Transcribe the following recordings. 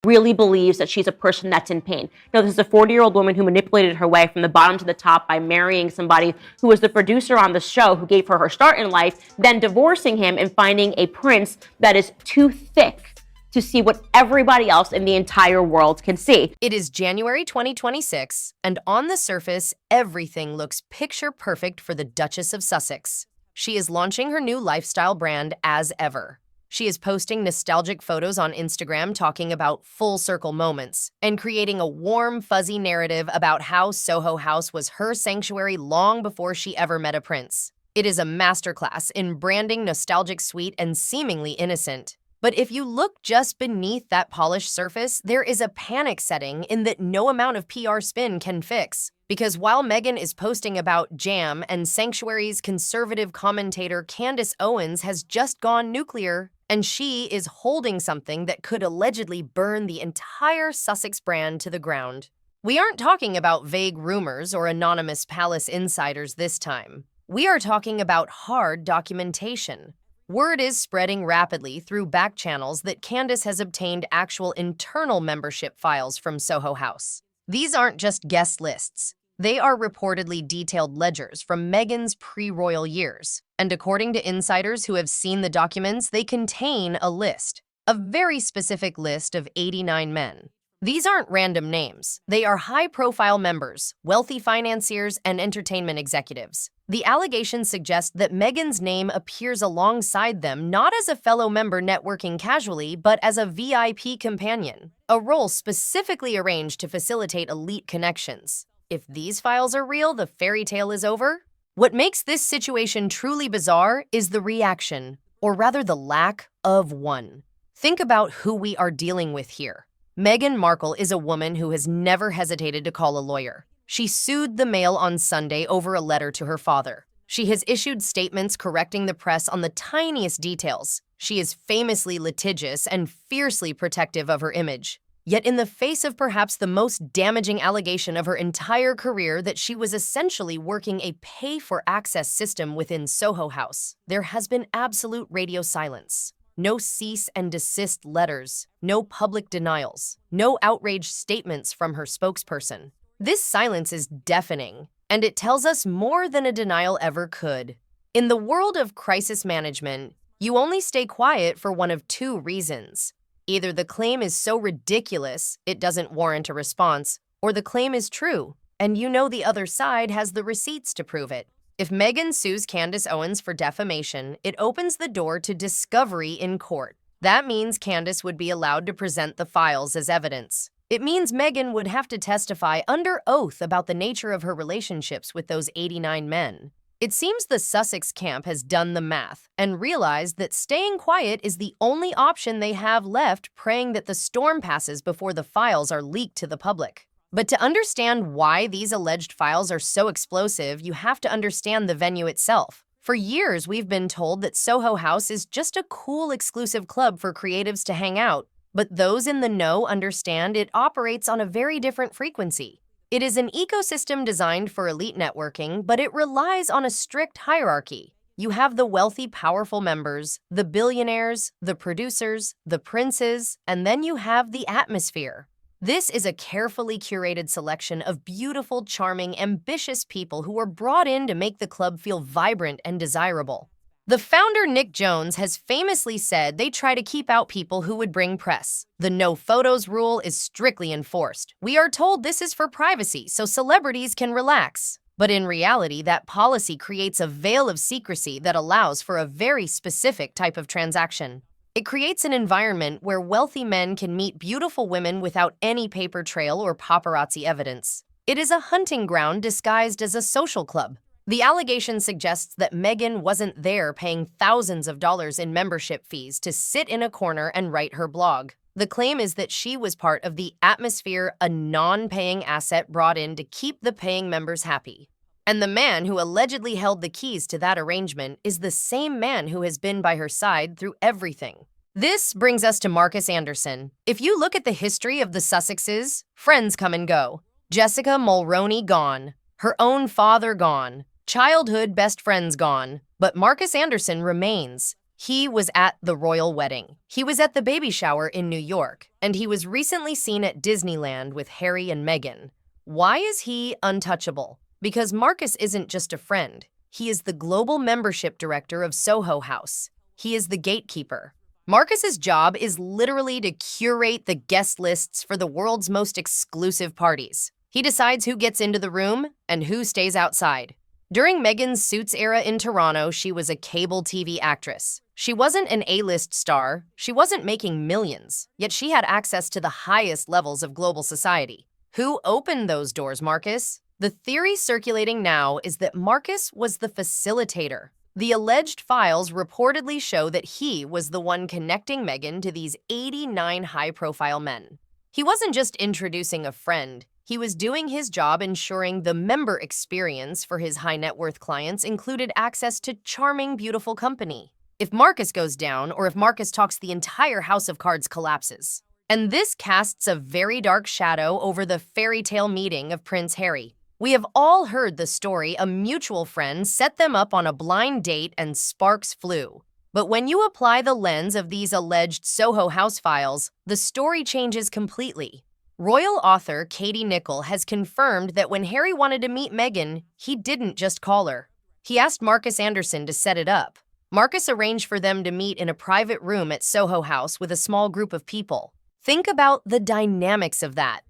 really believes that she's a person that's in pain. Now, this is a 40-year-old woman who manipulated her way from the bottom to the top by marrying somebody who was the producer on the show who gave her her start in life, then divorcing him and finding a prince that is too thick to see what everybody else in the entire world can see. It is January 2026, and on the surface, everything looks picture perfect for the Duchess of Sussex. She is launching her new lifestyle brand as ever. She is posting nostalgic photos on Instagram talking about full circle moments and creating a warm, fuzzy narrative about how Soho House was her sanctuary long before she ever met a prince. It is a masterclass in branding nostalgic sweet and seemingly innocent. But if you look just beneath that polished surface, there is a panic setting in that no amount of PR spin can fix. Because while Meghan is posting about jam and Sanctuary's conservative commentator Candace Owens has just gone nuclear, and she is holding something that could allegedly burn the entire Sussex brand to the ground. We aren't talking about vague rumors or anonymous palace insiders this time. We are talking about hard documentation. Word is spreading rapidly through back channels that Candace has obtained actual internal membership files from Soho House. These aren't just guest lists. They are reportedly detailed ledgers from Meghan's pre-royal years. And according to insiders who have seen the documents, they contain a very specific list of 89 men. These aren't random names. They are high-profile members, wealthy financiers, and entertainment executives. The allegations suggest that Meghan's name appears alongside them not as a fellow member networking casually, but as a VIP companion, a role specifically arranged to facilitate elite connections. If these files are real, the fairy tale is over. What makes this situation truly bizarre is the reaction, or rather the lack of one. Think about who we are dealing with here. Meghan Markle is a woman who has never hesitated to call a lawyer. She sued the Mail on Sunday over a letter to her father. She has issued statements correcting the press on the tiniest details. She is famously litigious and fiercely protective of her image. Yet in the face of perhaps the most damaging allegation of her entire career that she was essentially working a pay-for-access system within Soho House, there has been absolute radio silence. No cease and desist letters, no public denials, no outraged statements from her spokesperson. This silence is deafening, and it tells us more than a denial ever could. In the world of crisis management, you only stay quiet for one of two reasons. Either the claim is so ridiculous it doesn't warrant a response, or the claim is true, and you know the other side has the receipts to prove it. If Meghan sues Candace Owens for defamation, it opens the door to discovery in court. That means Candace would be allowed to present the files as evidence. It means Meghan would have to testify under oath about the nature of her relationships with those 89 men. It seems the Sussex camp has done the math and realized that staying quiet is the only option they have left, praying that the storm passes before the files are leaked to the public. But to understand why these alleged files are so explosive, you have to understand the venue itself. For years, we've been told that Soho House is just a cool, exclusive club for creatives to hang out. But those in the know understand it operates on a very different frequency. It is an ecosystem designed for elite networking, but it relies on a strict hierarchy. You have the wealthy, powerful members, the billionaires, the producers, the princes, and then you have the atmosphere. This is a carefully curated selection of beautiful, charming, ambitious people who were brought in to make the club feel vibrant and desirable. The founder, Nick Jones, has famously said they try to keep out people who would bring press. The no photos rule is strictly enforced. We are told this is for privacy, so celebrities can relax. But in reality, that policy creates a veil of secrecy that allows for a very specific type of transaction. It creates an environment where wealthy men can meet beautiful women without any paper trail or paparazzi evidence. It is a hunting ground disguised as a social club. The allegation suggests that Meghan wasn't there paying thousands of dollars in membership fees to sit in a corner and write her blog. The claim is that she was part of the atmosphere, a non-paying asset brought in to keep the paying members happy. And the man who allegedly held the keys to that arrangement is the same man who has been by her side through everything. This brings us to Marcus Anderson. If you look at the history of the Sussexes, friends come and go. Jessica Mulroney gone. Her own father gone. Childhood best friends gone. But Marcus Anderson remains. He was at the royal wedding. He was at the baby shower in New York, and he was recently seen at Disneyland with Harry and Meghan. Why is he untouchable? Because Marcus isn't just a friend. He is the global membership director of Soho House. He is the gatekeeper. Marcus's job is literally to curate the guest lists for the world's most exclusive parties. He decides who gets into the room and who stays outside. During Meghan's Suits era in Toronto, she was a cable TV actress. She wasn't an A-list star, she wasn't making millions, yet she had access to the highest levels of global society. Who opened those doors, Marcus? The theory circulating now is that Marcus was the facilitator. The alleged files reportedly show that he was the one connecting Meghan to these 89 high-profile men. He wasn't just introducing a friend, he was doing his job ensuring the member experience for his high-net-worth clients included access to charming, beautiful company. If Marcus goes down, or if Marcus talks, the entire house of cards collapses. And this casts a very dark shadow over the fairy tale meeting of Prince Harry. We have all heard the story a mutual friend set them up on a blind date and sparks flew. But when you apply the lens of these alleged Soho House files, the story changes completely. Royal author Katie Nicholl has confirmed that when Harry wanted to meet Meghan, he didn't just call her. He asked Marcus Anderson to set it up. Marcus arranged for them to meet in a private room at Soho House with a small group of people. Think about the dynamics of that.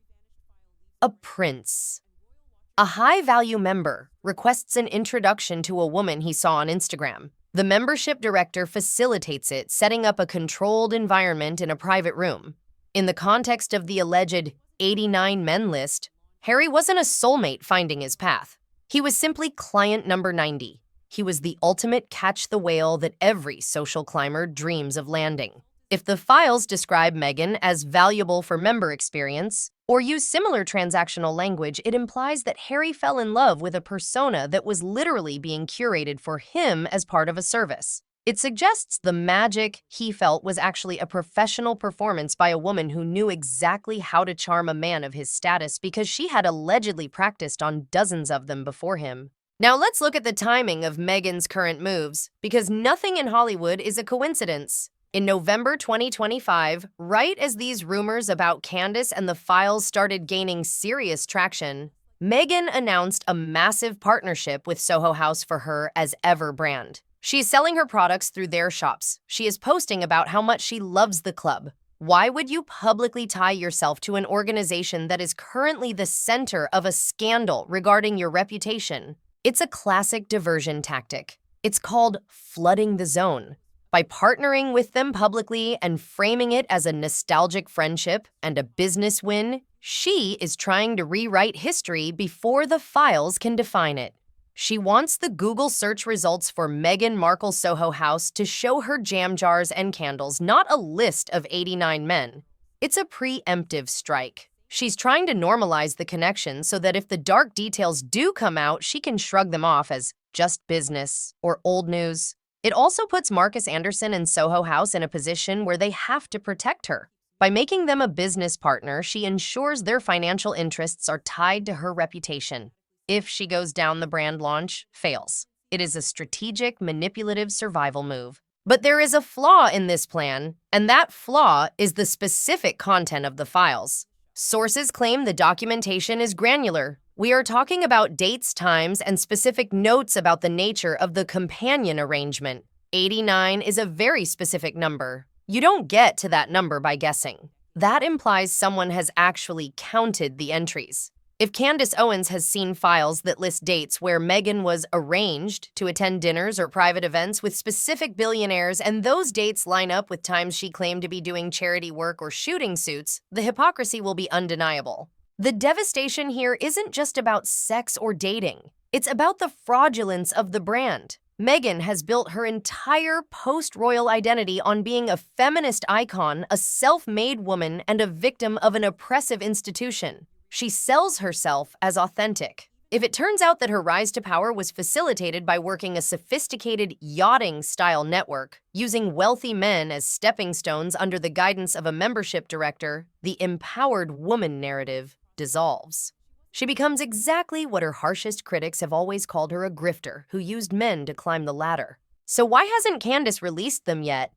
A prince. A high-value member requests an introduction to a woman he saw on Instagram. The membership director facilitates it, setting up a controlled environment in a private room. In the context of the alleged 89 men list, Harry wasn't a soulmate finding his path. He was simply client number 90. He was the ultimate catch the whale that every social climber dreams of landing. If the files describe Meghan as valuable for member experience, or use similar transactional language, it implies that Harry fell in love with a persona that was literally being curated for him as part of a service. It suggests the magic he felt was actually a professional performance by a woman who knew exactly how to charm a man of his status because she had allegedly practiced on dozens of them before him. Now let's look at the timing of Meghan's current moves, because nothing in Hollywood is a coincidence. In November 2025, right as these rumors about Candace and the files started gaining serious traction, Meghan announced a massive partnership with Soho House for her as Ever brand. She's selling her products through their shops. She is posting about how much she loves the club. Why would you publicly tie yourself to an organization that is currently the center of a scandal regarding your reputation? It's a classic diversion tactic. It's called flooding the zone. By partnering with them publicly and framing it as a nostalgic friendship and a business win, she is trying to rewrite history before the files can define it. She wants the Google search results for Meghan Markle Soho House to show her jam jars and candles, not a list of 89 men. It's a preemptive strike. She's trying to normalize the connection so that if the dark details do come out, she can shrug them off as just business or old news. It also puts Marcus Anderson and Soho House in a position where they have to protect her. By making them a business partner, she ensures their financial interests are tied to her reputation. If she goes down, the brand launch fails. It is a strategic, manipulative survival move. But there is a flaw in this plan, and that flaw is the specific content of the files. Sources claim the documentation is granular. We are talking about dates, times, and specific notes about the nature of the companion arrangement. 89 is a very specific number. You don't get to that number by guessing. That implies someone has actually counted the entries. If Candace Owens has seen files that list dates where Meghan was arranged to attend dinners or private events with specific billionaires, and those dates line up with times she claimed to be doing charity work or shooting suits, the hypocrisy will be undeniable. The devastation here isn't just about sex or dating. It's about the fraudulence of the brand. Meghan has built her entire post-royal identity on being a feminist icon, a self-made woman, and a victim of an oppressive institution. She sells herself as authentic. If it turns out that her rise to power was facilitated by working a sophisticated yachting-style network, using wealthy men as stepping stones under the guidance of a membership director, the empowered woman narrative dissolves. She becomes exactly what her harshest critics have always called her, a grifter who used men to climb the ladder. So why hasn't Candace released them yet?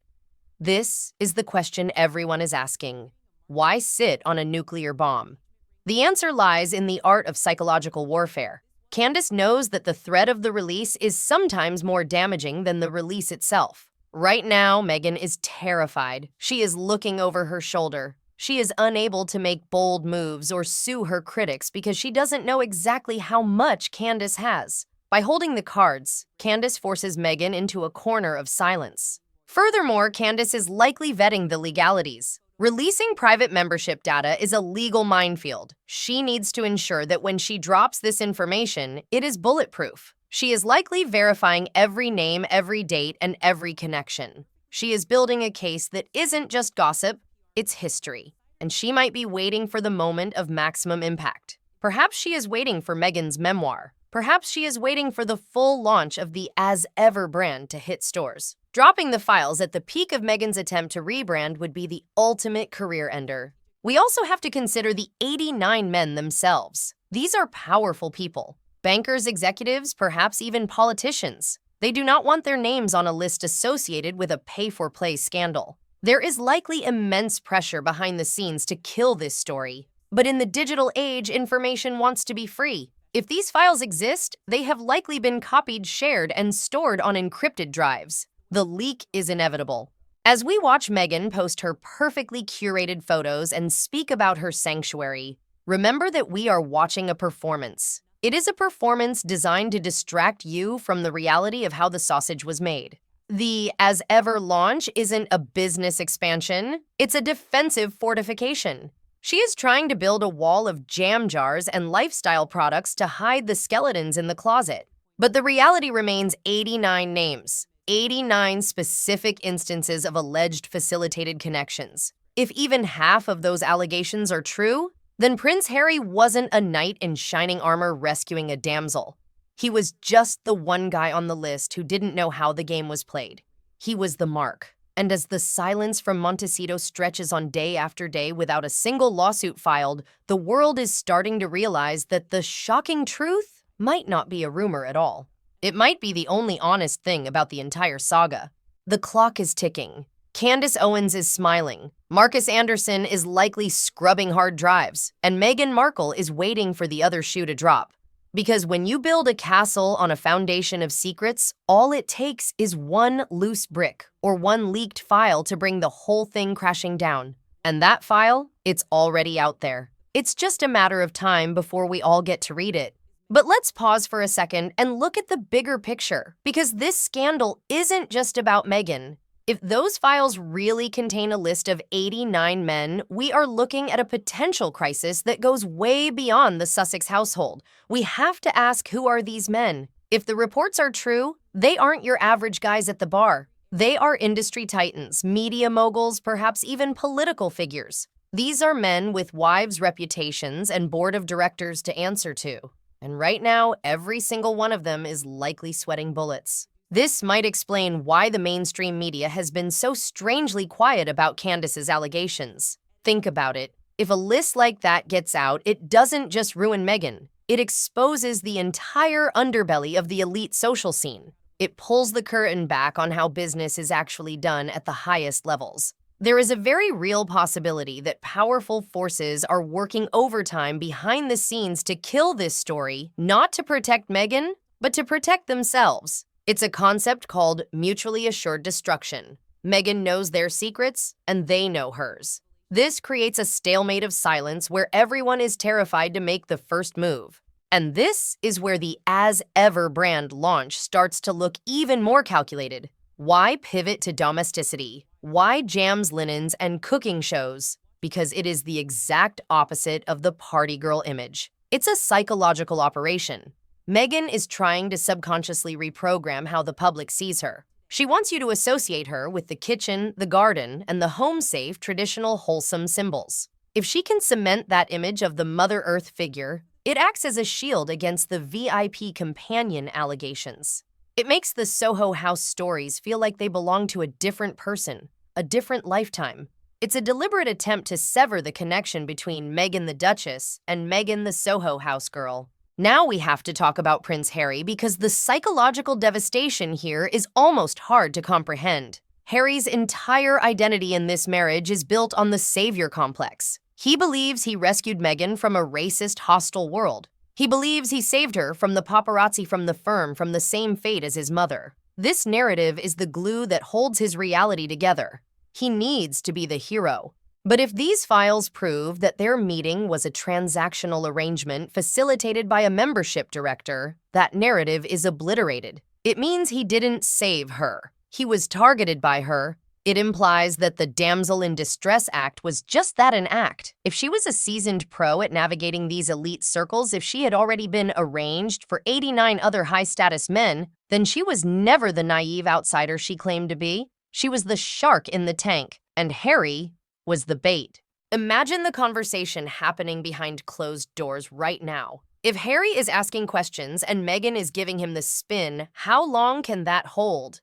This is the question everyone is asking. Why sit on a nuclear bomb? The answer lies in the art of psychological warfare. Candace knows that the threat of the release is sometimes more damaging than the release itself. Right now, Meghan is terrified. She is looking over her shoulder. She is unable to make bold moves or sue her critics because she doesn't know exactly how much Candace has. By holding the cards, Candace forces Meghan into a corner of silence. Furthermore, Candace is likely vetting the legalities. Releasing private membership data is a legal minefield. She needs to ensure that when she drops this information, it is bulletproof. She is likely verifying every name, every date, and every connection. She is building a case that isn't just gossip, it's history. And she might be waiting for the moment of maximum impact. Perhaps she is waiting for Meghan's memoir. Perhaps she is waiting for the full launch of the As Ever brand to hit stores. Dropping the files at the peak of Meghan's attempt to rebrand would be the ultimate career ender. We also have to consider the 89 men themselves. These are powerful people. Bankers, executives, perhaps even politicians. They do not want their names on a list associated with a pay-for-play scandal. There is likely immense pressure behind the scenes to kill this story. But in the digital age, information wants to be free. If these files exist, they have likely been copied, shared, and stored on encrypted drives. The leak is inevitable. As we watch Meghan post her perfectly curated photos and speak about her sanctuary, remember that we are watching a performance. It is a performance designed to distract you from the reality of how the sausage was made. The As Ever launch isn't a business expansion, it's a defensive fortification. She is trying to build a wall of jam jars and lifestyle products to hide the skeletons in the closet. But the reality remains 89 names, 89 specific instances of alleged facilitated connections. If even half of those allegations are true, then Prince Harry wasn't a knight in shining armor rescuing a damsel. He was just the one guy on the list who didn't know how the game was played. He was the mark. And as the silence from Montecito stretches on day after day without a single lawsuit filed, the world is starting to realize that the shocking truth might not be a rumor at all. It might be the only honest thing about the entire saga. The clock is ticking. Candace Owens is smiling. Marcus Anderson is likely scrubbing hard drives. And Meghan Markle is waiting for the other shoe to drop. Because when you build a castle on a foundation of secrets, all it takes is one loose brick or one leaked file to bring the whole thing crashing down. And that file, it's already out there. It's just a matter of time before we all get to read it. But let's pause for a second and look at the bigger picture, because this scandal isn't just about Meghan. If those files really contain a list of 89 men, we are looking at a potential crisis that goes way beyond the Sussex household. We have to ask, who are these men? If the reports are true, they aren't your average guys at the bar. They are industry titans, media moguls, perhaps even political figures. These are men with wives' reputations and board of directors to answer to. And right now, every single one of them is likely sweating bullets. This might explain why the mainstream media has been so strangely quiet about Candace's allegations. Think about it. If a list like that gets out, it doesn't just ruin Meghan. It exposes the entire underbelly of the elite social scene. It pulls the curtain back on how business is actually done at the highest levels. There is a very real possibility that powerful forces are working overtime behind the scenes to kill this story, not to protect Meghan, but to protect themselves. It's a concept called mutually assured destruction. Meghan knows their secrets, and they know hers. This creates a stalemate of silence where everyone is terrified to make the first move. And this is where the As Ever brand launch starts to look even more calculated. Why pivot to domesticity? Why jams, linens, and cooking shows? Because it is the exact opposite of the party girl image. It's a psychological operation. Meghan is trying to subconsciously reprogram how the public sees her. She wants you to associate her with the kitchen, the garden, and the home-safe, traditional, wholesome symbols. If she can cement that image of the Mother Earth figure, it acts as a shield against the VIP companion allegations. It makes the Soho House stories feel like they belong to a different person, a different lifetime. It's a deliberate attempt to sever the connection between Meghan the Duchess and Meghan the Soho House girl. Now we have to talk about Prince Harry because the psychological devastation here is almost hard to comprehend. Harry's entire identity in this marriage is built on the savior complex. He believes he rescued Meghan from a racist, hostile world. He believes he saved her from the paparazzi from the firm from the same fate as his mother. This narrative is the glue that holds his reality together. He needs to be the hero. But if these files prove that their meeting was a transactional arrangement facilitated by a membership director, that narrative is obliterated. It means he didn't save her. He was targeted by her. It implies that the damsel in distress act was just that, an act. If she was a seasoned pro at navigating these elite circles, if she had already been arranged for 89 other high-status men, then she was never the naive outsider she claimed to be. She was the shark in the tank, and Harry was the bait. Imagine the conversation happening behind closed doors right now. If Harry is asking questions and Meghan is giving him the spin, how long can that hold?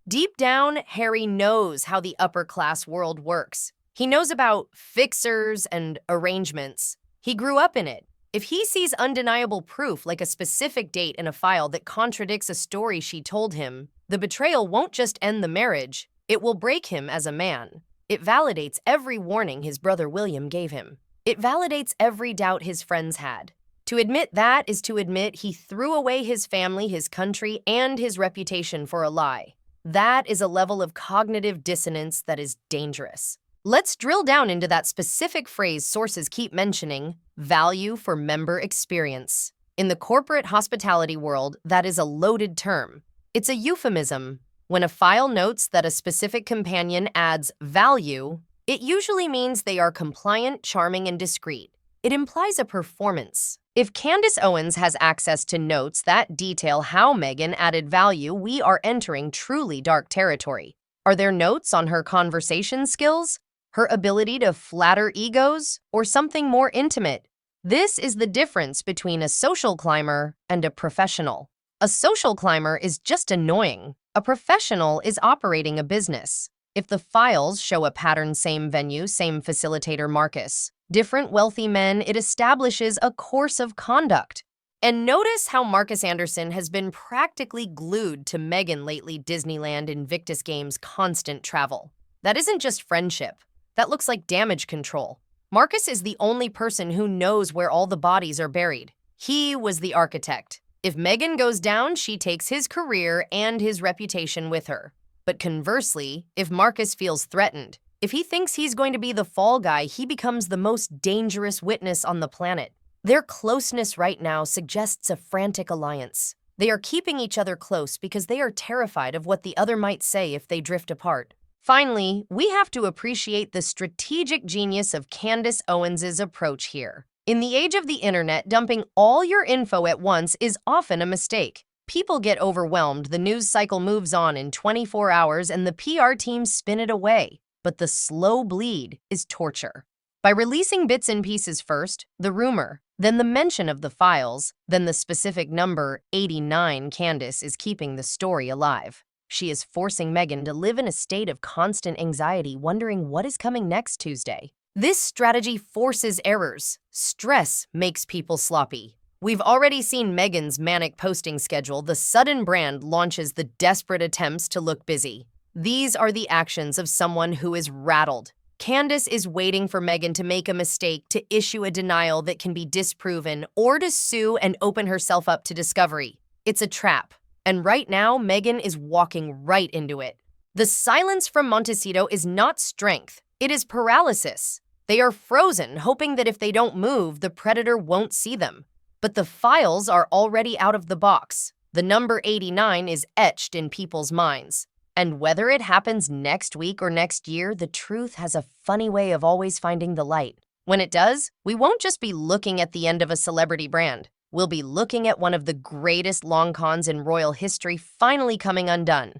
Deep down, Harry knows how the upper-class world works. He knows about fixers and arrangements. He grew up in it. If he sees undeniable proof, like a specific date in a file that contradicts a story she told him, the betrayal won't just end the marriage, it will break him as a man. It validates every warning his brother William gave him. It validates every doubt his friends had. To admit that is to admit he threw away his family, his country, and his reputation for a lie. That is a level of cognitive dissonance that is dangerous. Let's drill down into that specific phrase sources keep mentioning, value for member experience. In the corporate hospitality world, that is a loaded term. It's a euphemism. When a file notes that a specific companion adds value, it usually means they are compliant, charming, and discreet. It implies a performance. If Candace Owens has access to notes that detail how Meghan added value, we are entering truly dark territory. Are there notes on her conversation skills, her ability to flatter egos, or something more intimate? This is the difference between a social climber and a professional. A social climber is just annoying. A professional is operating a business. If the files show a pattern, same venue, same facilitator Marcus, different wealthy men, it establishes a course of conduct. And notice how Marcus Anderson has been practically glued to Meghan lately. Disneyland, Invictus Games, constant travel. That isn't just friendship. That looks like damage control. Marcus is the only person who knows where all the bodies are buried. He was the architect. If Meghan goes down, she takes his career and his reputation with her. But conversely, if Marcus feels threatened, if he thinks he's going to be the fall guy, he becomes the most dangerous witness on the planet. Their closeness right now suggests a frantic alliance. They are keeping each other close because they are terrified of what the other might say if they drift apart. Finally, we have to appreciate the strategic genius of Candace Owens' approach here. In the age of the internet, dumping all your info at once is often a mistake. People get overwhelmed, the news cycle moves on in 24 hours, and the PR teams spin it away. But the slow bleed is torture. By releasing bits and pieces first, the rumor, then the mention of the files, then the specific number 89, Candace is keeping the story alive. She is forcing Meghan to live in a state of constant anxiety, wondering what is coming next Tuesday. This strategy forces errors. Stress makes people sloppy. We've already seen Meghan's manic posting schedule. The sudden brand launches the desperate attempts to look busy. These are the actions of someone who is rattled. Candace is waiting for Meghan to make a mistake, to issue a denial that can be disproven, or to sue and open herself up to discovery. It's a trap. And right now, Meghan is walking right into it. The silence from Montecito is not strength. It is paralysis. They are frozen, hoping that if they don't move, the predator won't see them. But the files are already out of the box. The number 89 is etched in people's minds. And whether it happens next week or next year, the truth has a funny way of always finding the light. When it does, we won't just be looking at the end of a celebrity brand. We'll be looking at one of the greatest long cons in royal history finally coming undone.